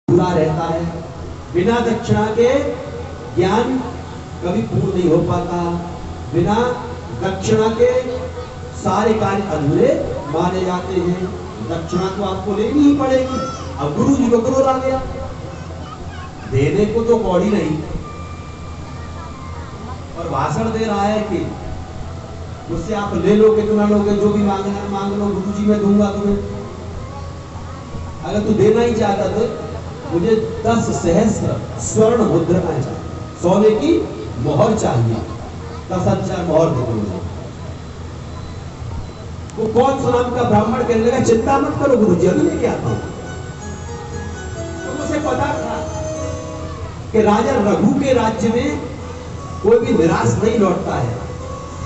पूरा रहता है। बिना दक्षिणा के ज्ञान कभी पूर्ण नहीं हो पाता। बिना दक्षिणा के सारे कार्य अधूरे माने जाते हैं। दक्षिणा तो आपको लेनी ही पड़ेगी। अब गुरु जी को क्रोध आ गया, देने को तो कौड़ी नहीं, और भाषण दे रहा है कि मुझसे आप ले लोगे तो ना लोगे, जो भी मांगना है मांग लो, गुरु जी मैं दूंगा तुम्हें। अगर तू देना ही चाहता तो मुझे 10 सहस्त्र स्वर्ण मुद्राएं चाहिए, सोने की मोहर चाहिए, 10,000 मोहर दे मुझे। वो कौन सा नाम का ब्राह्मण कहने लगा, चिंता मत करो गुरु जी, अभी लेके आता हूं। तो मुझे पता था कि राजा रघु के राज्य में कोई भी निराश नहीं लौटता है।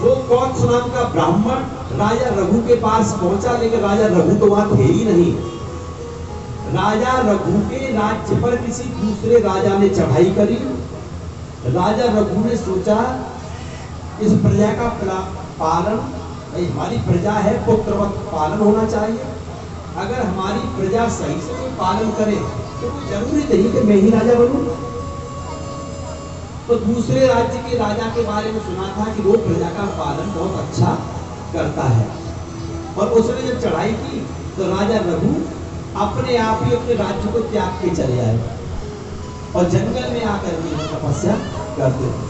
वो कौन सा नाम का ब्राह्मण राजा रघु के पास पहुंचा, लेकिन राजा रघु तो वहां थे ही नहीं। राजा रघु के राज्य पर किसी दूसरे राजा ने चढ़ाई करी। राजा रघु ने सोचा इस प्रजा का पालन, हमारी प्रजा है, पुत्रवत पालन होना चाहिए। अगर हमारी प्रजा सही से पालन करे तो जरूरी नहीं कि मैं ही राजा बनूं। तो दूसरे राज्य के राजा के बारे में सुना था कि वो प्रजा का पालन बहुत अच्छा करता है, और उसने जब चढ़ाई की तो राजा रघु अपने आप ही अपने राज्य को त्याग के चले आए और जंगल में आकर के तपस्या करते थे।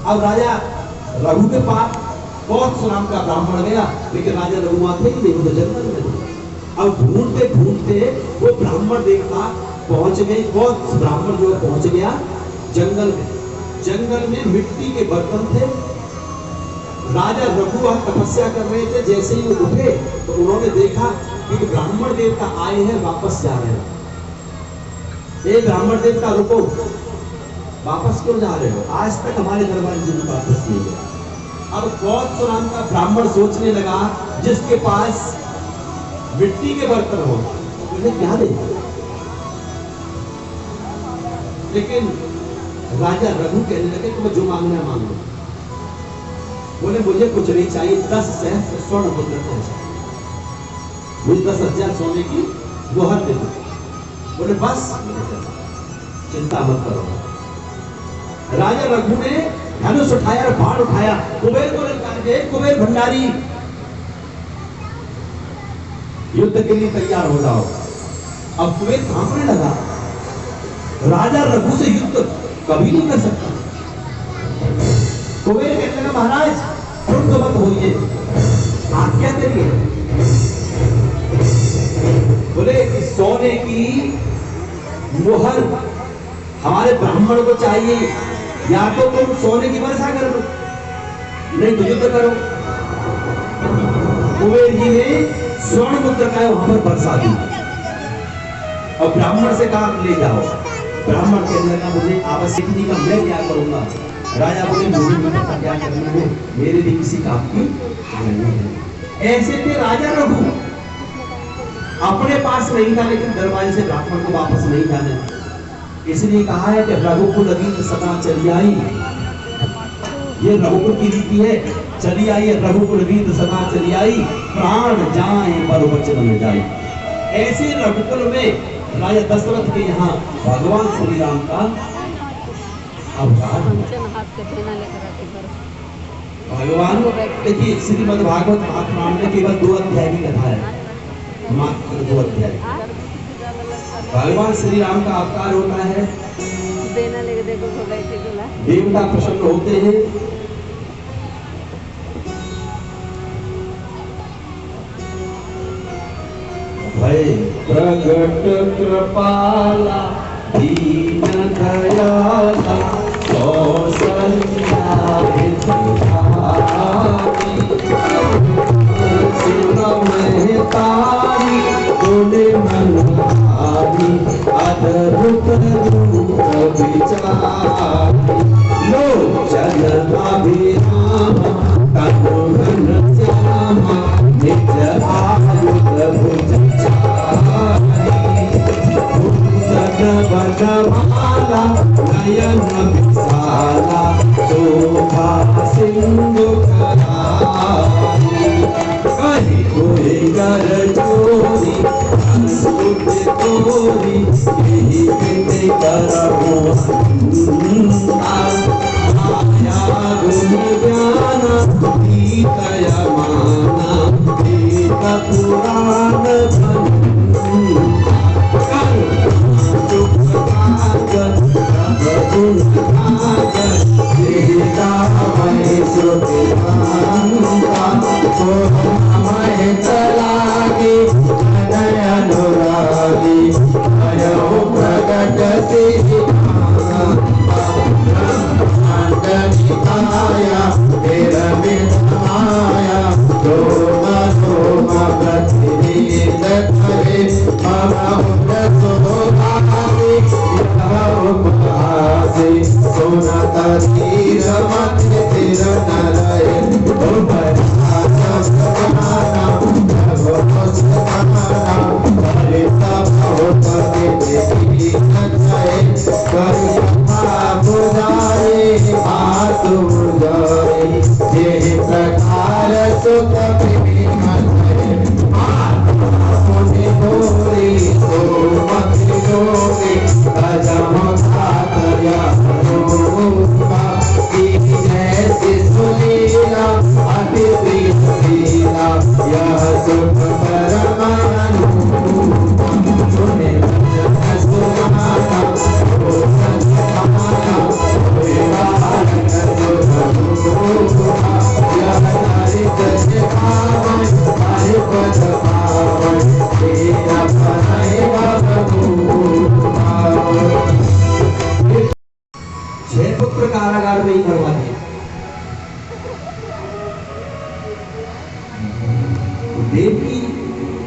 अब राजा रघु के पास बहुत सुनाम का ब्राह्मण गया, लेकिन राजा रघु वहां थे ही नहीं, वो तो जंगल में थे। अब ढूंढते ढूंढते वो ब्राह्मण देखा, पहुंच गए। बहुत ब्राह्मण जो पहुंच गया जंगल में। जंगल में मिट्टी के बर्तन थे। राजा रघु वहां तपस्या कर रहे थे। जैसे ही वो उठे तो उन्होंने देखा कि ब्राह्मण देवता आए हैं, वापस जा रहे हैं। ए ब्राह्मण देवता रुको, वापस क्यों जा रहे हो? आज तक हमारे दरबार में वापस नहीं गया। अब बहुत नाम का ब्राह्मण सोचने लगा, जिसके पास मिट्टी के बर्तन हो उन्हें क्या दे। लेकिन राजा रघु कहने लगे तुम्हें जो मांगना है मांग लो। बोले मुझे कुछ नहीं चाहिए, 10 सहस्त्र स्वर्ण मुद्रा चाहिए, मुझे 10,000 सोने की मोहर दे दो। बोले बस, चिंता मत करो। राजा रघु ने धनुष उठाया, बाण उठाया, कुबेर को ललकार दिया, कुबेर भंडारी युद्ध के लिए तैयार हो जाओ। अब कुबेर कांपने लगा, राजा रघु से युद्ध कभी नहीं कर सकता। कुबेर कहने लगा महाराज तुम तो मत होइए, आज्ञा करिए। बोले सोने की मोहर हमारे ब्राह्मण को चाहिए, या तो तुम सोने की वर्षा कर लो, नहीं तो युद्ध करो। कुबेर जी ने स्वर्ण मुद्रा का वहां पर बरसा दी और ब्राह्मण से कहा ले जाओ। ब्राह्मण कहने लगा मुझे आवश्यक नहीं का, मैं क्या करूंगा? राजा बोले मुझे क्या करना है, मेरे लिए किसी काम की नहीं है। ऐसे थे राजा रघु, अपने पास नहीं था, लेकिन दरवाजे से ब्राह्मण को वापस नहीं जाने। इसलिए कहा है कि रघुकुल रीत सदा चली आई। ये रघुकुल की रीति है, चली आई है रघुकुल रीत सदा चली आई, प्राण जाए पर वचन न जाए। ऐसे रघुकुल में राजा दशरथ के यहाँ भगवान श्री राम का अवतार हुआ। भगवान देखिए श्रीमद् भागवत महापुराण में केवल 2 अध्याय की कथा है, मात्र 2 अध्याय। भगवान श्री राम का अवतार होता है, देवता प्रसन्न होते हैं, भय प्रगट कृपाला दीन दयाला कौशल्या तारी बोले मनहारी अद्भुत रूप विचारी लोचन अभिराम तनु घन श्यामा निज आयुध भुज बनमाला नयन विशाला शोभा सिंधु कहीं कोई गर चोरी गोरी यही बिनती करहूँ माया गुण ज्ञान गीतय माना गीत पुराण कारागार में ही करवा दिया। देवी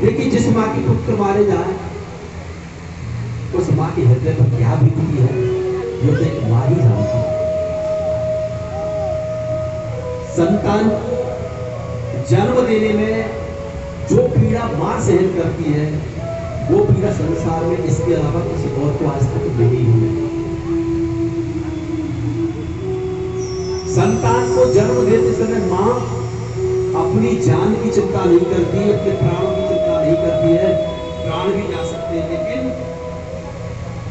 देखिए, जिस माँ के पुत्र मारे जाए उस माँ के हृदय पर क्या बीती है जो तो एक माँ ही जानती है। संतान जन्म देने में जो पीड़ा माँ सहन करती है वो पीड़ा संसार में इसके अलावा किसी और को आज तक मिली नहीं। संतान को जन्म देते समय माँ अपनी जान की चिंता नहीं करती, अपने प्राणों की चिंता नहीं करती है। प्राण भी जा सकते हैं लेकिन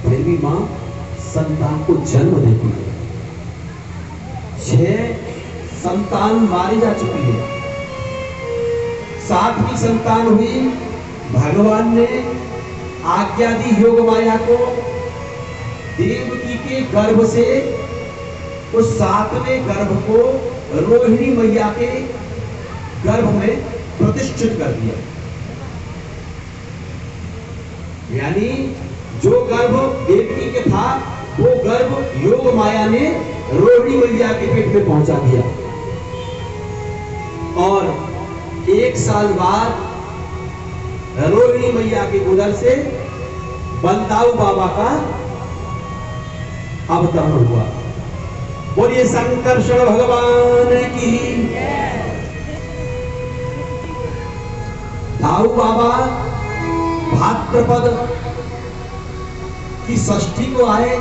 फिर भी माँ संतान को जन्म देती है। 6 संतान मारी जा चुकी है। 7वीं संतान हुई, भगवान ने आज्ञा दी योग माया को, देवकी के गर्भ से उस 7वें गर्भ को रोहिणी मैया के गर्भ में प्रतिष्ठित कर दिया। यानी जो गर्भ देवकी के था वो गर्भ योग माया ने रोहिणी मैया के पेट में पहुंचा दिया। और 1 साल बाद रोहिणी मैया के उदर से बलदाऊ बाबा का अवतरण हुआ। बोलिए शंकरषण भगवान की। दाऊ बाबा भाद्रपद की षष्ठी को आए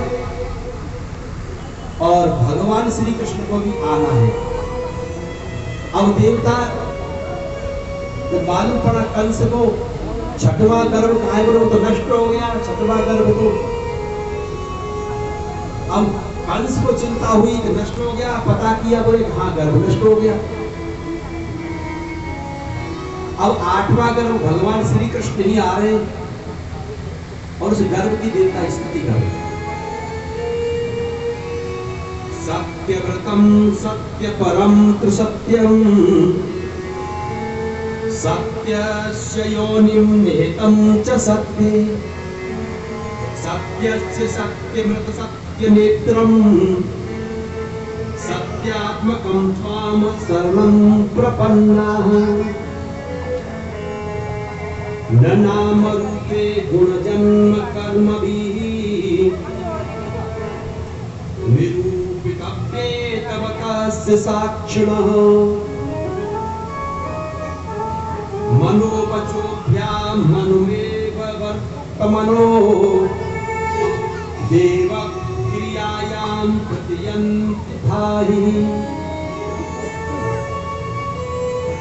और भगवान श्री कृष्ण को भी आना है। अब देवता जब मालूम पड़ा कंस को 6वां गर्भ कहाँ है, तो नष्ट हो गया 6वां गर्भ तो। अब कंस को चिंता हुई कि नष्ट हो गया, पता किया बोले हाँ गर्भ नष्ट हो गया। अब 8वां गर्भ भगवान श्री कृष्ण ही आ रहे और उस गर्भ की देवता स्तुति कर रहे। सत्यव्रतम सत्य परम त्रिसत्यम सत्यस्य योनिं निहितं च सत्ये सत्यस्य सत्यमृत सत्यनेत्रं सत्यात्मकं त्वां शरणं प्रपन्नाः न नाम रूपे गुणजन्म कर्मभिः निरूपितव्ये तव कस्य साक्षिणः मनोवचोभ्यां मनुमेव वर्तमनो देव क्रियायां प्रतियन्ति धाहि।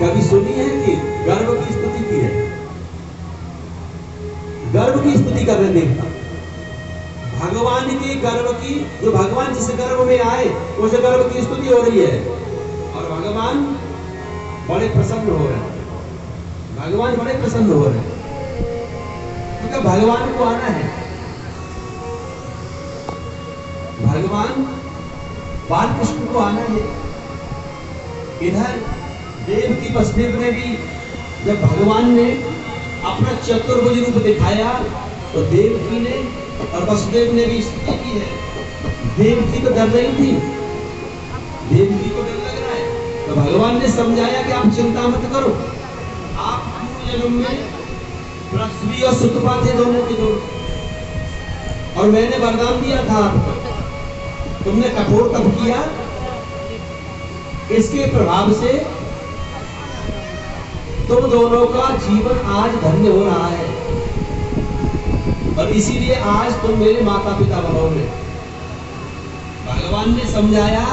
कभी सुनी है कि गर्भ की स्तुति की है? गर्व की स्तुति कर रहे देवता, भगवान के गर्व की, जो भगवान जिस गर्व में आए उस गर्व की स्तुति हो रही है। और भगवान बड़े प्रसन्न हो रहे हैं, भगवान बड़े प्रसन्न हो रहे हैं, क्योंकि भगवान को आना है। भगवान बालकृष्ण को आना है। इधर देव की वसुदेव ने भी जब भगवान ने अपना चतुर्भुज रूप दिखाया तो देवकी ने और वसुदेव ने भी स्तुति की है। देवकी तो डर रही थी, देवकी को डर लग रहा है, तो भगवान ने समझाया कि आप चिंता मत करो, आप पूर्व जन्म में पृथ्वी और सुतपा थे, दोनों के दोनों, और मैंने वरदान दिया था आपको, तुमने कठोर तप किया, इसके प्रभाव से तुम दोनों का जीवन आज धन्य हो रहा है, और इसीलिए आज तुम मेरे माता पिता बनोगे। भगवान ने समझाया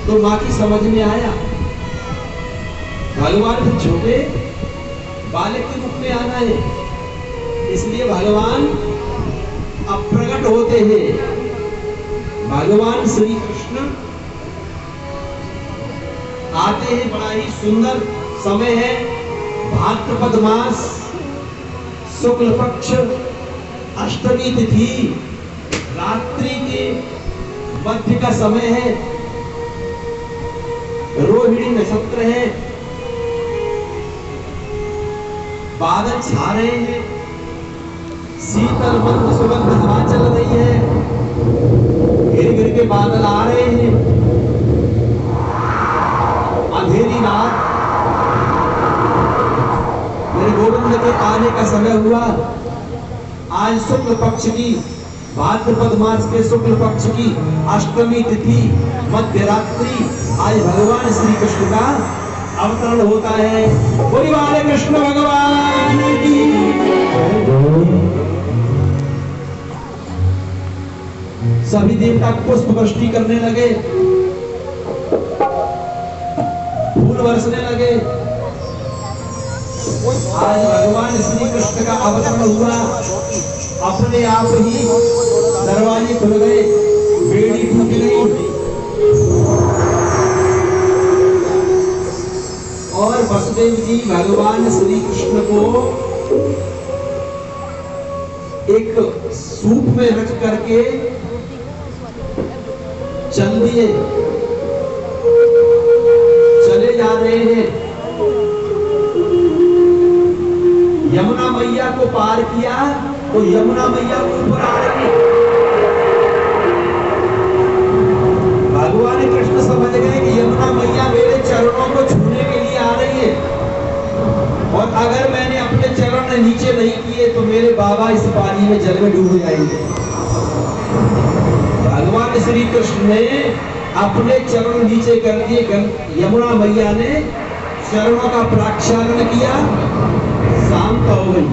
तो माँ की समझ में आया। भगवान फिर छोटे बालक के रूप में आना है, इसलिए भगवान अब प्रकट होते हैं। भगवान श्री कृष्ण आते हैं, बड़ा ही सुंदर समय है, भाद्रपद मास शुक्ल पक्ष अष्टमी तिथि, रात्रि के मध्य का समय है, रोहिणी नक्षत्र है, बादल छा रहे हैं, शीतल मंद सुगंध हवा चल रही है, गिर गिर के बादल आ रहे हैं, अंधेरी रात, मेरे गोविंद के आने का समय हुआ। आज शुक्ल पक्ष की, भाद्रपद मास के शुक्ल पक्ष की अष्टमी तिथि मध्य रात्रि, आज भगवान श्री कृष्ण का अवतरण होता है। बोली वाले कृष्ण भगवान की। सभी देवता पुष्प वृष्टि करने लगे, फूल बरसने लगे। आज भगवान श्री कृष्ण का अवतरण हुआ, अपने आप ही दरवाजे खुल गए, बेड़ी टूट गई, और वसुदेव जी भगवान श्री कृष्ण को एक सूप में रख करके चल दिए, चले जा रहे हैं। यमुना मैया को पार किया तो यमुना मैया को ऊपर आ रही है। भगवान कृष्ण समझ गए कि यमुना मैया मेरे चरणों को छूने के लिए आ रही है, और अगर मैंने अपने चरण नीचे नहीं किए तो मेरे बाबा इस पानी में जल में डूब जाएंगे। भगवान श्री कृष्ण ने अपने चरण नीचे कर दिए, यमुना मैया ने चरणों का प्रक्षालन किया, शांत हो गई।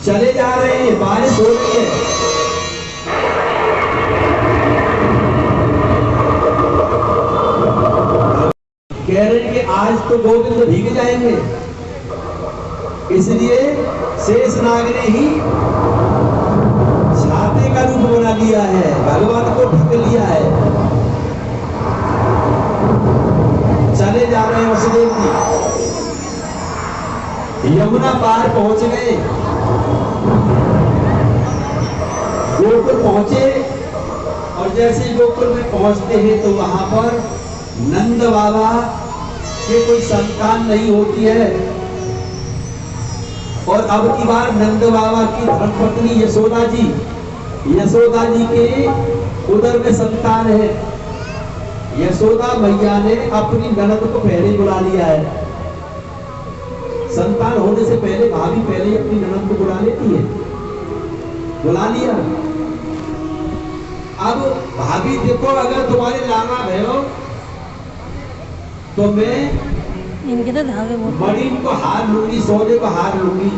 चले जा रहे हैं, बारिश हो रही है, कह रहे हैं कि आज तो गोविंद भीग जाएंगे, इसलिए शेषनाग ने ही छाते का रूप बना लिया है, भगवान को ढक लिया है। चले जा रहे हैं वसुदेव जी, यमुना पार पहुंच गए, गोकुल पहुंचे, और जैसे गोकुल में पहुंचते हैं तो वहां पर नंद बाबा के कोई संतान नहीं होती है, और अब की बार नंद बाबा की धर्मपत्नी यशोदा जी के उदर में संतान है। यशोदा मैया ने अपनी ननद को पहले बुला लिया है, संतान होने से पहले भाभी पहले अपनी ननद को बुला लेती है, बुला लिया। अब भाभी देखो, अगर तुम्हारे लाना भैरव तो मैं इनके तो धागे मणि को हार लूंगी, सोने को हार लूंगी।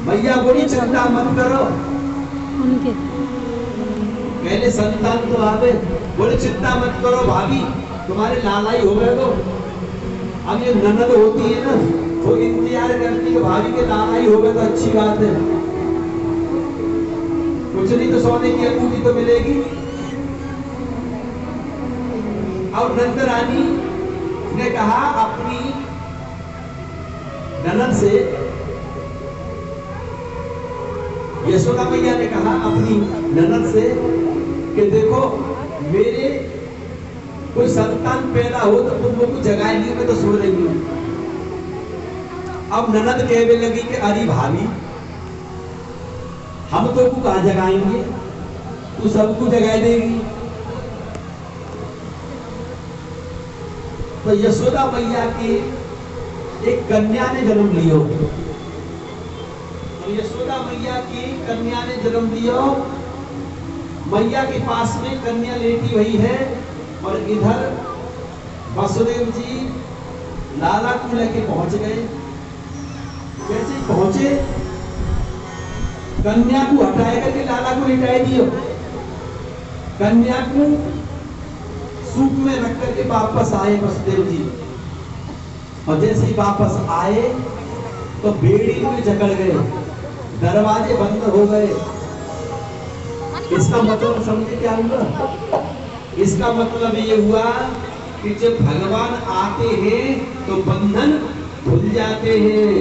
भैया बोली चिंता मत करो, उनके पहले संतान तो आ गए, बोले चिंता मत करो भाभी, तुम्हारे लाला ही हो गए। तो अब ये ननद होती है ना, वो इंतजार करती कि भाभी के लाना ही होगा तो अच्छी बात है, कुछ नहीं तो सोने की अंगूठी तो मिलेगी। और नंद रानी ने कहा अपनी ननद से, यशोदा मैया ने कहा अपनी ननद से कि देखो मेरे कोई संतान पैदा हो तो तुम लोग को जगाएंगी, मैं तो सो रही हूं। अब ननद कहने लगी कि अरे भाभी हम तो को कहां जगाएंगे, तू सबको जगा देगी। तो यशोदा मैया की एक कन्या ने जन्म लियो, तो यशोदा मैया की कन्या ने जन्म लियो। मैया के पास में कन्या लेटी हुई है और इधर वसुदेव जी लाला को लेके पहुंच गए। कैसे पहुंचे, कन्या को हटाए करके लाला को लिटाए दियो, कन्या को सूप में रख करके वापस आए वसुदेव जी। और जैसे ही वापस आए तो बेड़ी में जकड़ गए, दरवाजे बंद हो गए। इसका मतलब समझे क्या हुआ? इसका मतलब ये हुआ कि जब भगवान आते हैं तो बंधन भूल जाते हैं,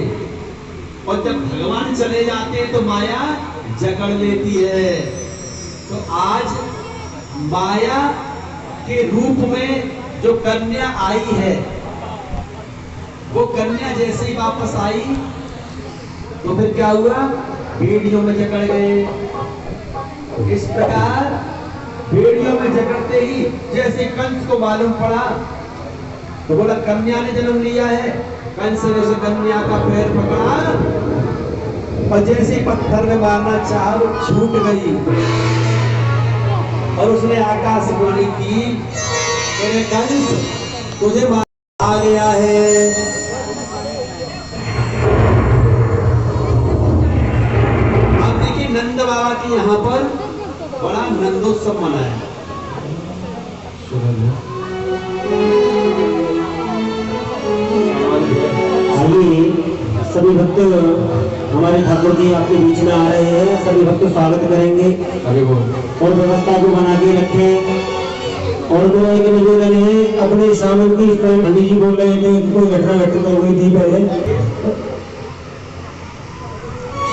और जब भगवान चले जाते हैं तो माया जकड़ लेती है। तो आज माया के रूप में जो कन्या आई है, वो कन्या जैसे ही वापस आई तो फिर क्या हुआ, बेड़ियों में जकड़ गए। इस प्रकार बेड़ियों में जकड़ते ही जैसे कंस को मालूम पड़ा तो बोला कन्या ने जन्म लिया है। कंस ने उस कन्या का पैर पकड़ा और जैसे पत्थर में मारना चाहा वो छूट गई, और उसने आकाशवाणी की, मेरे कंस तुझे आ गया है। अब देखिए नंद बाबा के यहाँ पर बड़ा नंदोत्सव मनाया। आइए सभी भक्त हमारे ठाकुर जी आपके बीच में आ रहे हैं, सभी भक्त स्वागत करेंगे और व्यवस्था को बना के रखें। और जो एक निवेदन है अपने सामग्री पंडित जी बोल रहे थे, कोई घटना घटित हो गई थी पहले।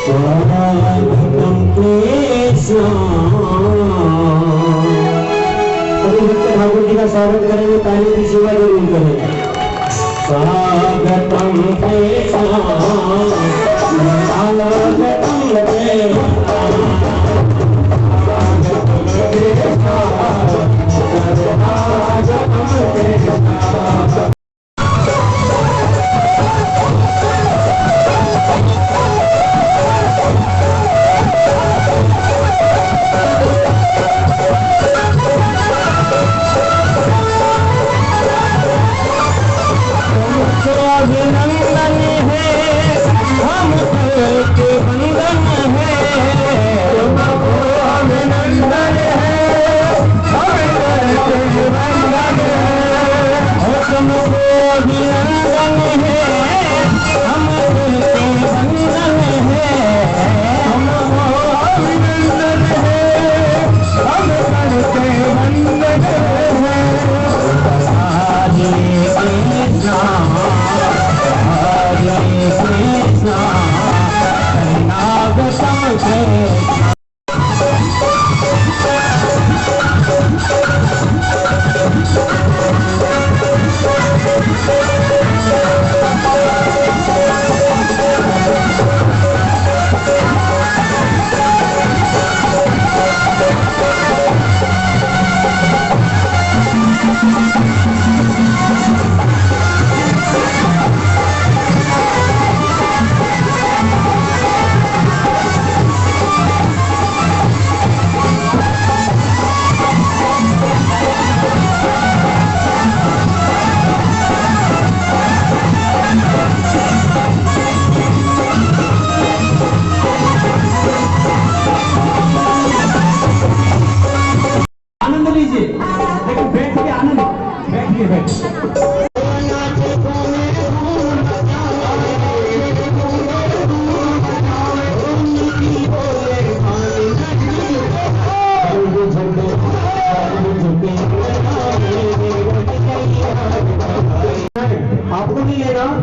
स्वागतम कृष्ण, सभी भक्त ठाकुर जी का स्वागत करेंगे, ताली की सेवा जरूर करें। स्वागतम कृष्ण, स्वागतम Krishna,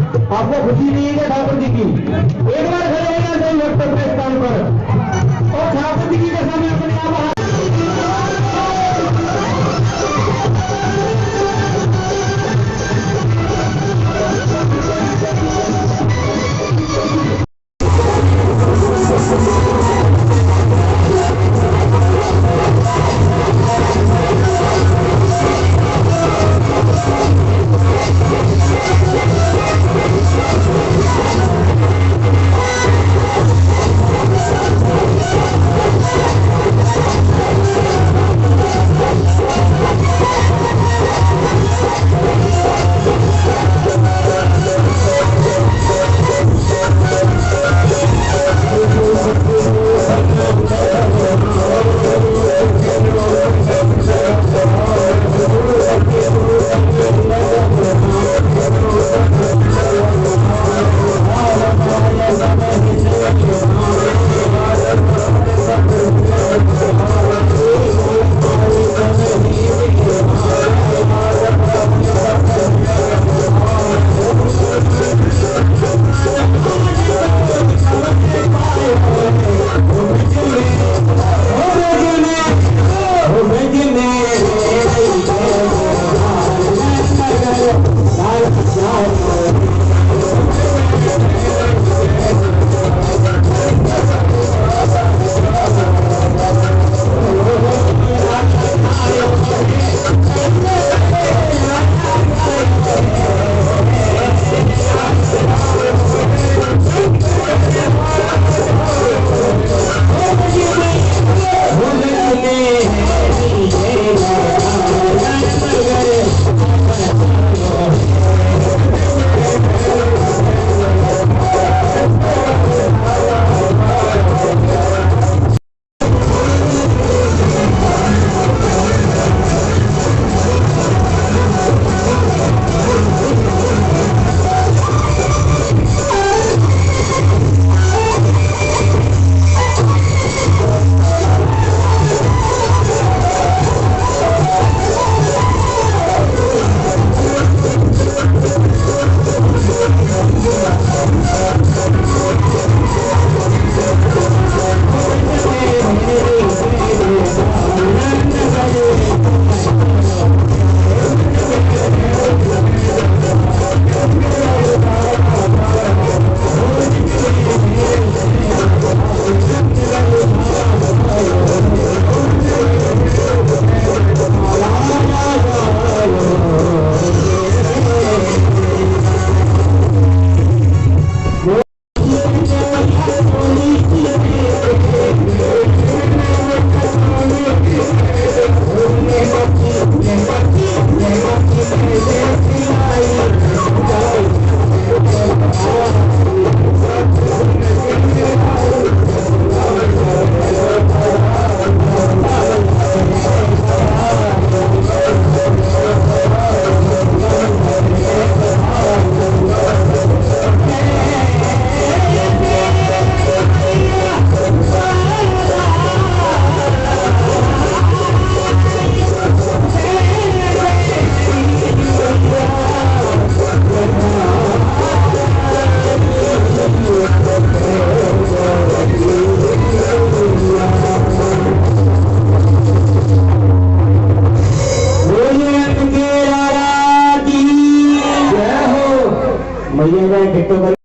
आपको खुशी नहीं है क्या ठाकुर जी की? एक बार खड़े हो जाए सही वक्त पर स्थान पर और ठाकुर जी की कसम में अपने आप